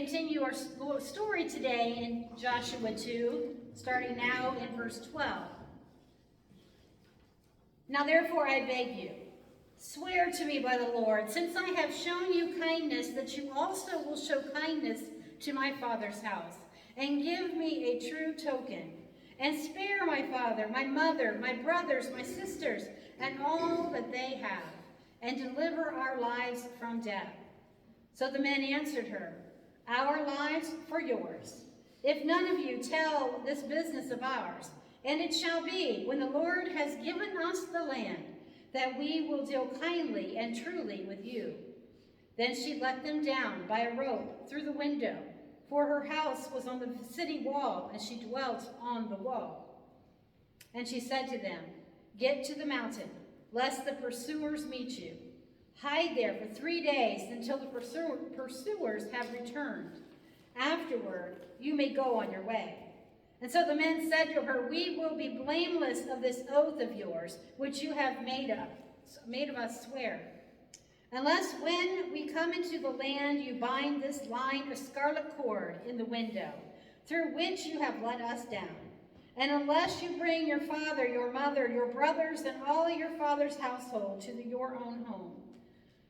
continue our story today in Joshua 2, starting now in verse 12. Now therefore I beg you, swear to me by the Lord, since I have shown you kindness, that you also will show kindness to my father's house, and give me a true token, and spare my father, my mother, my brothers, my sisters, and all that they have, and deliver our lives from death. So the men answered her, our lives for yours, if none of you tell this business of ours. And it shall be, when the Lord has given us the land, that we will deal kindly and truly with you. Then she let them down by a rope through the window, for her house was on the city wall, and she dwelt on the wall. And she said to them, get to the mountain, lest the pursuers meet you. Hide there for 3 days until the pursuers have returned. Afterward, you may go on your way. And so the men said to her, we will be blameless of this oath of yours, which you have made of us swear. Unless when we come into the land, you bind this line of scarlet cord in the window, through which you have let us down. And unless you bring your father, your mother, your brothers, and all your father's household to your own home.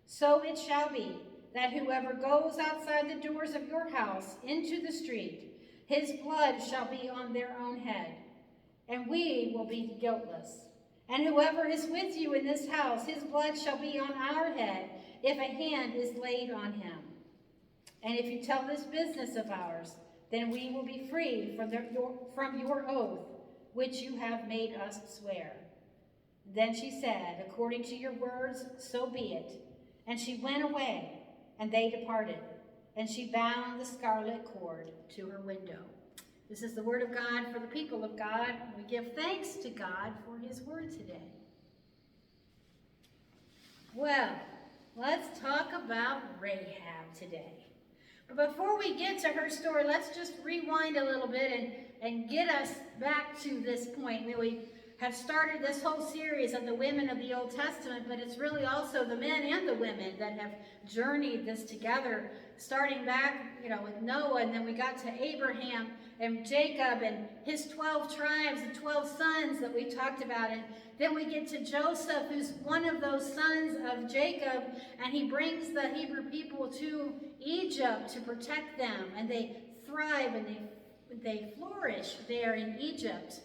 So it shall be that whoever goes outside the doors of your house into the street, his blood shall be on their own head, and we will be guiltless. And whoever is with you in this house, his blood shall be on our head, if a hand is laid on him. And if you tell this business of ours, then we will be free from your oath, which you have made us swear. Then she said, according to your words, so be it. And she went away, and they departed. And she bound the scarlet cord to her window. This is the word of God for the people of God. We give thanks to God for his word today. Well, let's talk about Rahab today. But before we get to her story, let's just rewind a little bit and get us back to this point. We have started this whole series of the women of the Old Testament, but it's really also the men and the women that have journeyed this together, starting back, with Noah, and then we got to Abraham and Jacob and his 12 tribes, the 12 sons that we talked about, and then we get to Joseph, who's one of those sons of Jacob, and he brings the Hebrew people to Egypt to protect them, and they thrive and they flourish there in Egypt.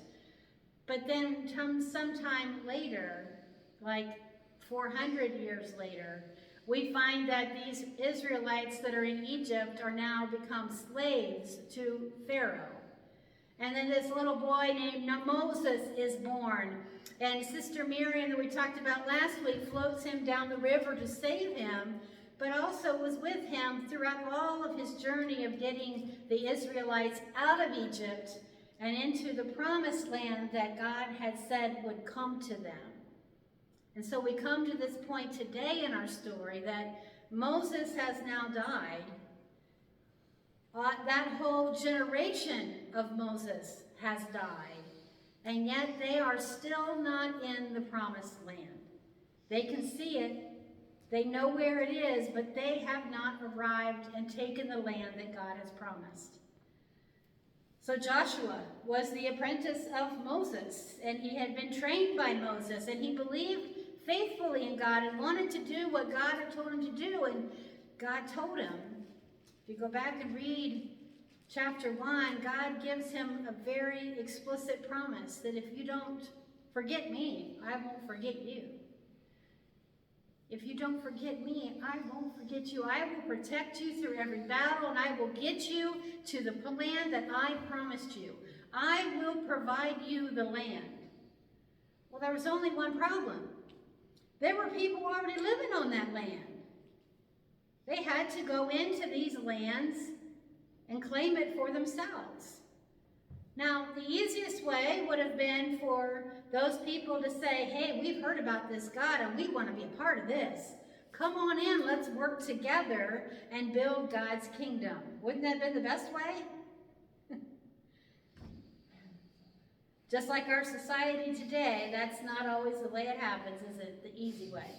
But then sometime later, like 400 years later, we find that these Israelites that are in Egypt are now become slaves to Pharaoh. And then this little boy named Moses is born. And Sister Miriam, that we talked about last week, floats him down the river to save him, but also was with him throughout all of his journey of getting the Israelites out of Egypt and into the promised land that God had said would come to them. And so we come to this point today in our story that Moses has now died. That whole generation of Moses has died, and yet they are still not in the promised land. They can see it, they know where it is, but they have not arrived and taken the land that God has promised. So Joshua was the apprentice of Moses, and he had been trained by Moses, and he believed faithfully in God and wanted to do what God had told him to do. And God told him, if you go back and read chapter 1, God gives him a very explicit promise that if you don't forget me, I won't forget you. If you don't forget me, I won't forget you. I will protect you through every battle, and I will get you to the land that I promised you. I will provide you the land. Well, there was only one problem. There were people already living on that land. They had to go into these lands and claim it for themselves. Now, the easiest way would have been for those people to say, hey, we've heard about this God and we want to be a part of this. Come on in, let's work together and build God's kingdom. Wouldn't that have been the best way? Just like our society today, that's not always the way it happens, is it? The easy way.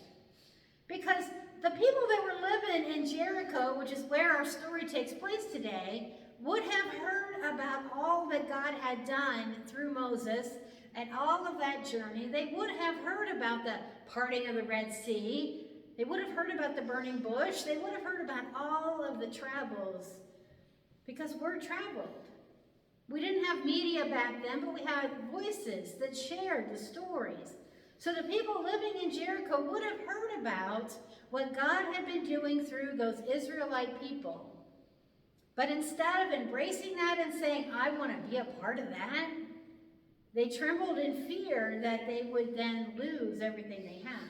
Because the people that were living in Jericho, which is where our story takes place today, would have heard about all that God had done through Moses and all of that journey. They would have heard about the parting of the Red Sea. They would have heard about the burning bush. They would have heard about all of the travels, because word traveled. We didn't have media back then, but we had voices that shared the stories. So the people living in Jericho would have heard about what God had been doing through those Israelite people. But instead of embracing that and saying, I want to be a part of that, they trembled in fear that they would then lose everything they had.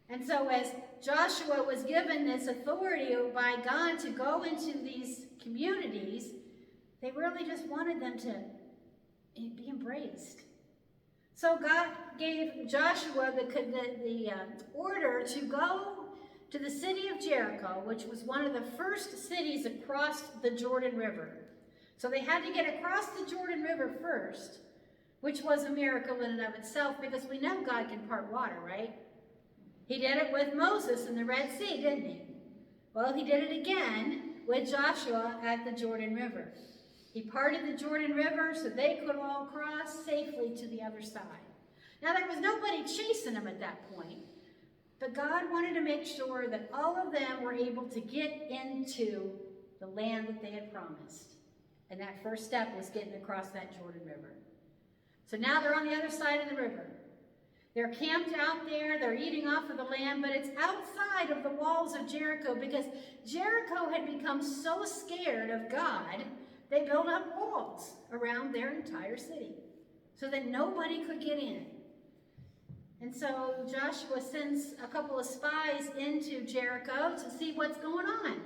And so as Joshua was given this authority by God to go into these communities, they really just wanted them to be embraced. So God gave Joshua the order to go to the city of Jericho, which was one of the first cities across the Jordan River. So they had to get across the Jordan River first, which was a miracle in and of itself, because we know God can part water, right? He did it with Moses in the Red Sea, didn't he? Well, he did it again with Joshua at the Jordan River. He parted the Jordan River so they could all cross safely to the other side. Now, there was nobody chasing them at that point, but God wanted to make sure that all of them were able to get into the land that they had promised. And that first step was getting across that Jordan River. So now they're on the other side of the river. They're camped out there, they're eating off of the land, but it's outside of the walls of Jericho, because Jericho had become so scared of God, they built up walls around their entire city so that nobody could get in. And so Joshua sends a couple of spies into Jericho to see what's going on.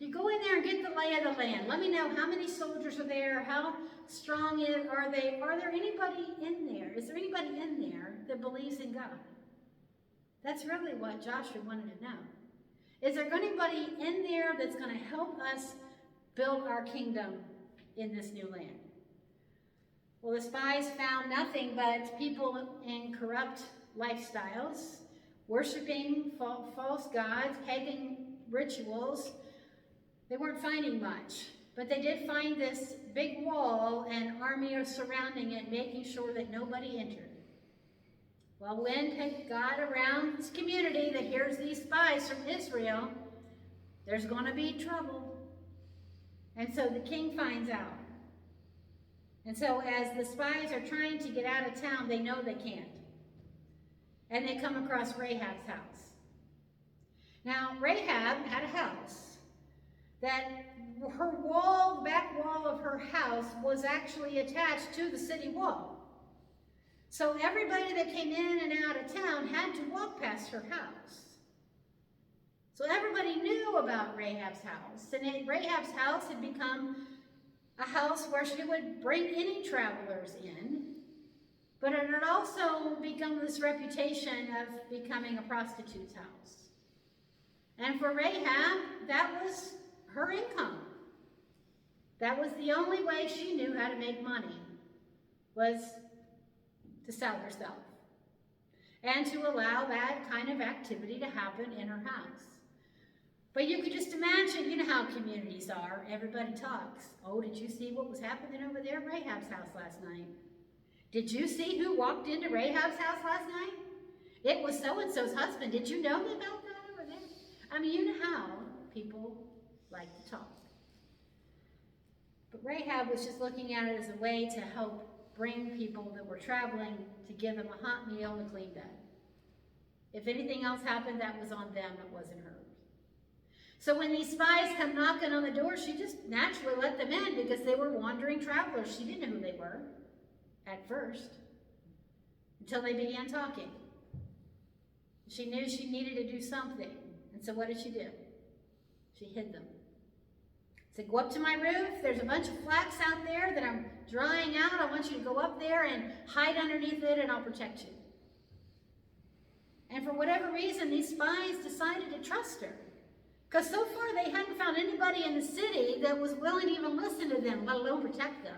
You go in there and get the lay of the land. Let me know how many soldiers are there, how strong are they? Are there anybody in there? Is there anybody in there that believes in God? That's really what Joshua wanted to know. Is there anybody in there that's going to help us build our kingdom in this new land? Well, the spies found nothing but people in corrupt lifestyles, worshiping false gods, pagan rituals. They weren't finding much, but they did find this big wall and army surrounding it, making sure that nobody entered. Well, when God around this community that hears these spies from Israel, there's going to be trouble. And so the king finds out. And so as the spies are trying to get out of town, they know they can't. And they come across Rahab's house. Now, Rahab had a house that her wall, the back wall of her house, was actually attached to the city wall. So everybody that came in and out of town had to walk past her house. So everybody knew about Rahab's house. And Rahab's house had become a house where she would bring any travelers in. But it had also become this reputation of becoming a prostitute's house. And for Rahab, that was her income. That was the only way she knew how to make money, was to sell herself and to allow that kind of activity to happen in her house. But you could just imagine, you know how communities are. Everybody talks. Oh, did you see what was happening over there at Rahab's house last night? Did you see who walked into Rahab's house last night? It was so-and-so's husband. Did you know about that over there? I mean, you know how people like to talk. But Rahab was just looking at it as a way to help bring people that were traveling, to give them a hot meal and a clean bed. If anything else happened, that was on them, it wasn't hers. So when these spies come knocking on the door, she just naturally let them in because they were wandering travelers. She didn't know who they were at first, until they began talking. She knew she needed to do something. And so what did she do? She hid them. Said, go up to my roof. There's a bunch of flax out there that I'm drying out. I want you to go up there and hide underneath it, and I'll protect you. And for whatever reason, these spies decided to trust her. Because so far they hadn't found anybody in the city that was willing to even listen to them, let alone protect them.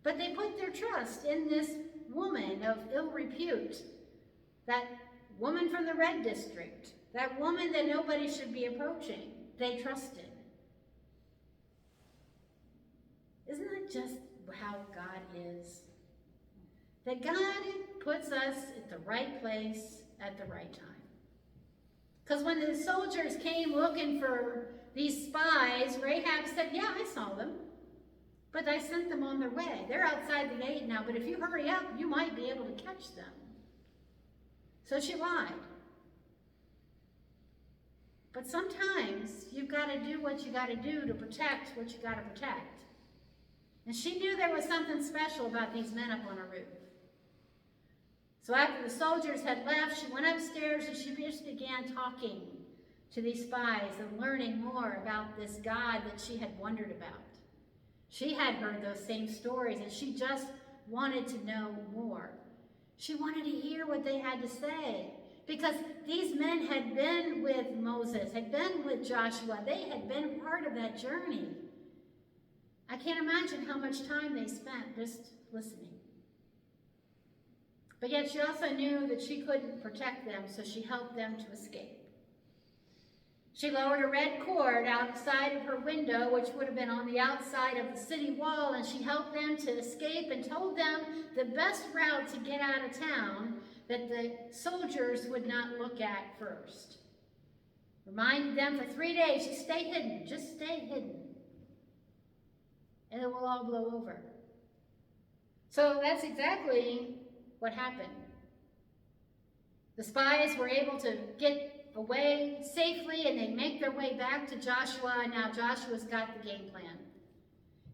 But they put their trust in this woman of ill repute that woman from the red district, that woman that nobody should be approaching, they trusted. Isn't that just how God is? That God puts us at the right place at the right time. Because when the soldiers came looking for these spies, Rahab said, yeah, I saw them. But I sent them on their way. They're outside the gate now, but if you hurry up, you might be able to catch them. So she lied. But sometimes you've got to do what you got to do to protect what you got to protect. And she knew there was something special about these men up on her roof. So after the soldiers had left, she went upstairs and she just began talking to these spies and learning more about this God that she had wondered about. She had heard those same stories and she just wanted to know more. She wanted to hear what they had to say because these men had been with Moses, had been with Joshua. They had been part of that journey. I can't imagine how much time they spent just listening. But yet she also knew that she couldn't protect them, so she helped them to escape. She lowered a red cord outside of her window, which would have been on the outside of the city wall, and she helped them to escape and told them the best route to get out of town that the soldiers would not look at first. Reminded them for 3 days, just stay hidden, and it will all blow over. So that's exactly what happened. The spies were able to get away safely and they make their way back to Joshua, and now Joshua's got the game plan.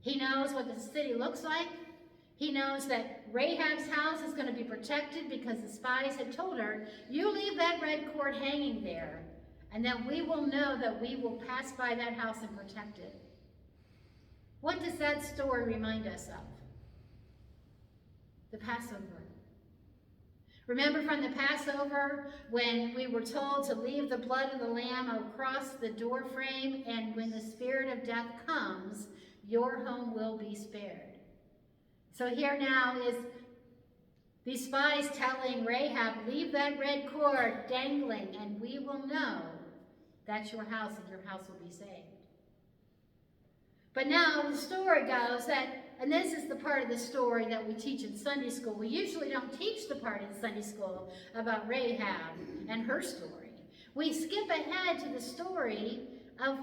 He knows what the city looks like. He knows that Rahab's house is going to be protected because the spies had told her, you leave that red cord hanging there and then we will know that we will pass by that house and protect it. What does that story remind us of? The Passover. Remember from the Passover when we were told to leave the blood of the lamb across the door frame, and when the spirit of death comes, your home will be spared. So here now is these spies telling Rahab, leave that red cord dangling and we will know that's your house and your house will be saved. But now the story goes that, and this is the part of the story that we teach in Sunday school. We usually don't teach the part in Sunday school about Rahab and her story. We skip ahead to the story of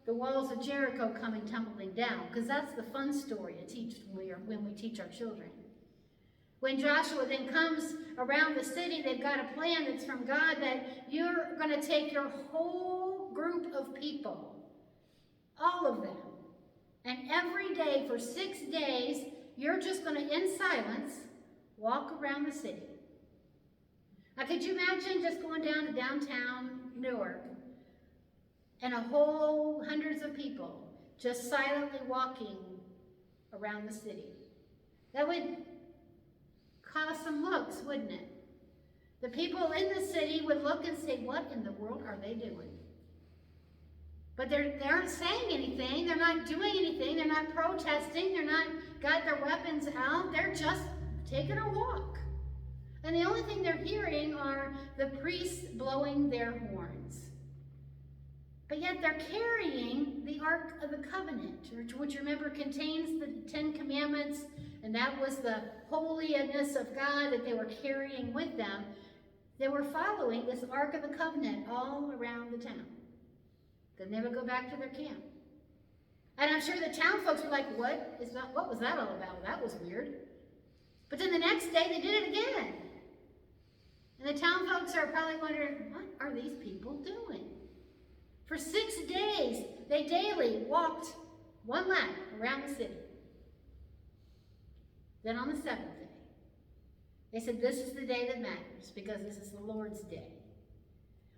the walls of Jericho coming tumbling down, because that's the fun story to teach when we teach our children. When Joshua then comes around the city, they've got a plan that's from God that you're going to take your whole group of people, all of them, and every day for 6 days, you're just going to, in silence, walk around the city. Now, could you imagine just going down to downtown Newark and a whole hundreds of people just silently walking around the city? That would cause some looks, wouldn't it? The people in the city would look and say, what in the world are they doing? But they aren't saying anything. They're not doing anything. They're not protesting. They're not got their weapons out. They're just taking a walk. And the only thing they're hearing are the priests blowing their horns. But yet they're carrying the Ark of the Covenant, which remember contains the 10 Commandments, and that was the holiness of God that they were carrying with them. They were following this Ark of the Covenant all around the town. They'd never go back to their camp. And I'm sure the town folks were like, what was that all about? That was weird. But then the next day they did it again. And the town folks are probably wondering, what are these people doing? For 6 days, they daily walked one lap around the city. Then on the 7th day, they said, this is the day that matters because this is the Lord's day.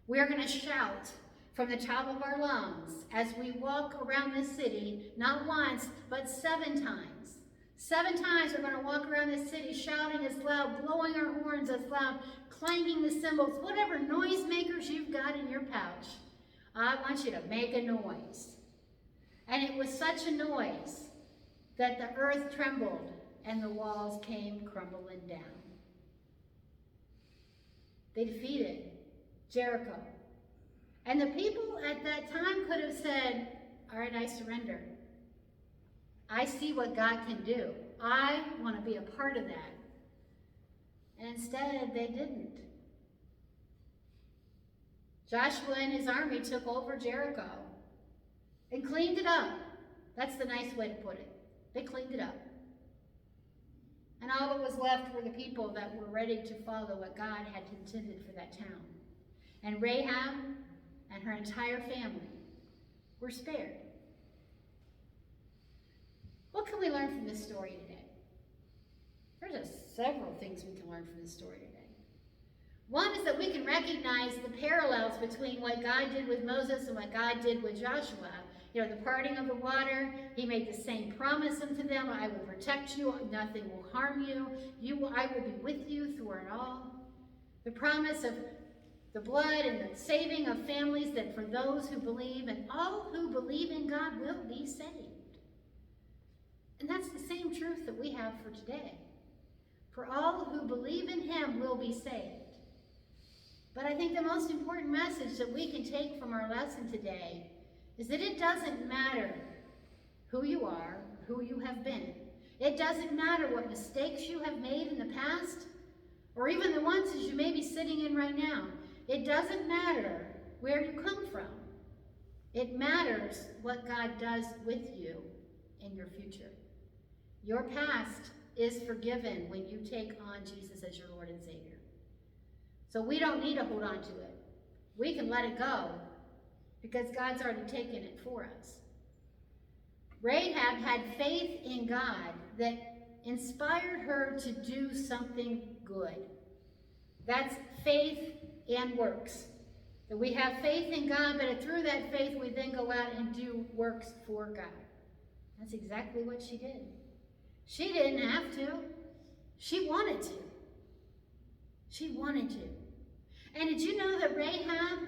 We are going to shout from the top of our lungs as we walk around this city, not once, but 7 times. 7 times we're going to walk around this city shouting as loud, blowing our horns as loud, clanging the cymbals, whatever noisemakers you've got in your pouch. I want you to make a noise. And it was such a noise that the earth trembled and the walls came crumbling down. They defeated Jericho. And the people at that time could have said, all right, I surrender. I see what God can do. I want to be a part of that. And instead, they didn't. Joshua and his army took over Jericho and cleaned it up. That's the nice way to put it. They cleaned it up. And all that was left were the people that were ready to follow what God had intended for that town. And Rahab and her entire family were spared. What can we learn from this story today? There's just several things we can learn from this story today. One is that we can recognize the parallels between what God did with Moses and what God did with Joshua. You know, the parting of the water, he made the same promise unto them. I will protect you. Nothing will harm you. I will be with you through it all. The promise of the blood and the saving of families, that for those who believe, and all who believe in God will be saved. And that's the same truth that we have for today. For all who believe in him will be saved. But I think the most important message that we can take from our lesson today is that it doesn't matter who you are, who you have been. It doesn't matter what mistakes you have made in the past, or even the ones that you may be sitting in right now. It doesn't matter where you come from. It matters what God does with you in your future. Your past is forgiven when you take on Jesus as your Lord and Savior. So we don't need to hold on to it. We can let it go because God's already taken it for us. Rahab had faith in God that inspired her to do something good. That's faith and works. That we have faith in God, but through that faith we then go out and do works for God. That's exactly what she did. She didn't have to. She wanted to. She wanted to. And did you know that Rahab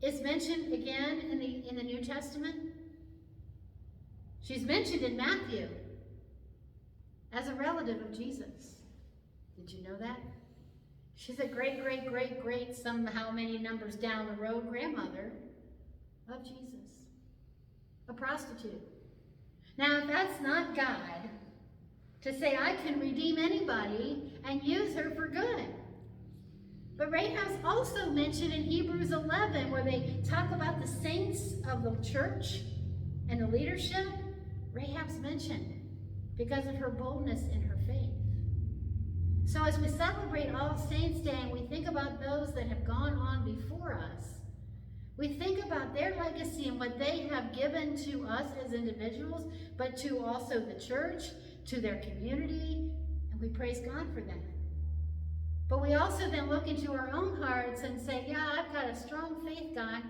is mentioned again in the New Testament? She's mentioned in Matthew as a relative of Jesus. Did you know that? She's a great, somehow many numbers down the road, grandmother of Jesus. A prostitute. Now, if that's not God to say, I can redeem anybody and use her for good. But Rahab's also mentioned in Hebrews 11, where they talk about the saints of the church and the leadership. Rahab's mentioned because of her boldness in her faith. So as we celebrate All Saints' Day and we think about those that have gone on before us, we think about their legacy and what they have given to us as individuals, but to also the church, to their community, and we praise God for that. But we also then look into our own hearts and say, yeah, I've got a strong faith, God.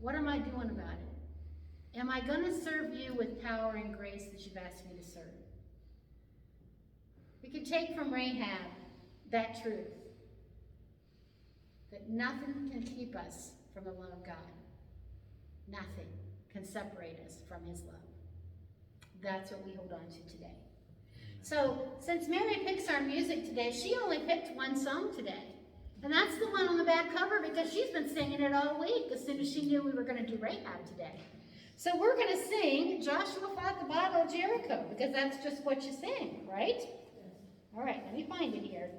What am I doing about it? Am I going to serve you with power and grace that you've asked me to serve? We can take from Rahab that truth, that nothing can keep us from the love of God. Nothing can separate us from his love. That's what we hold on to today. So, since Mary picks our music today, she only picked one song today. And that's the one on the back cover because she's been singing it all week as soon as she knew we were going to do Rahab today. So we're going to sing Joshua Fought the Battle of Jericho because that's just what you sing, right? All right, let me find it here.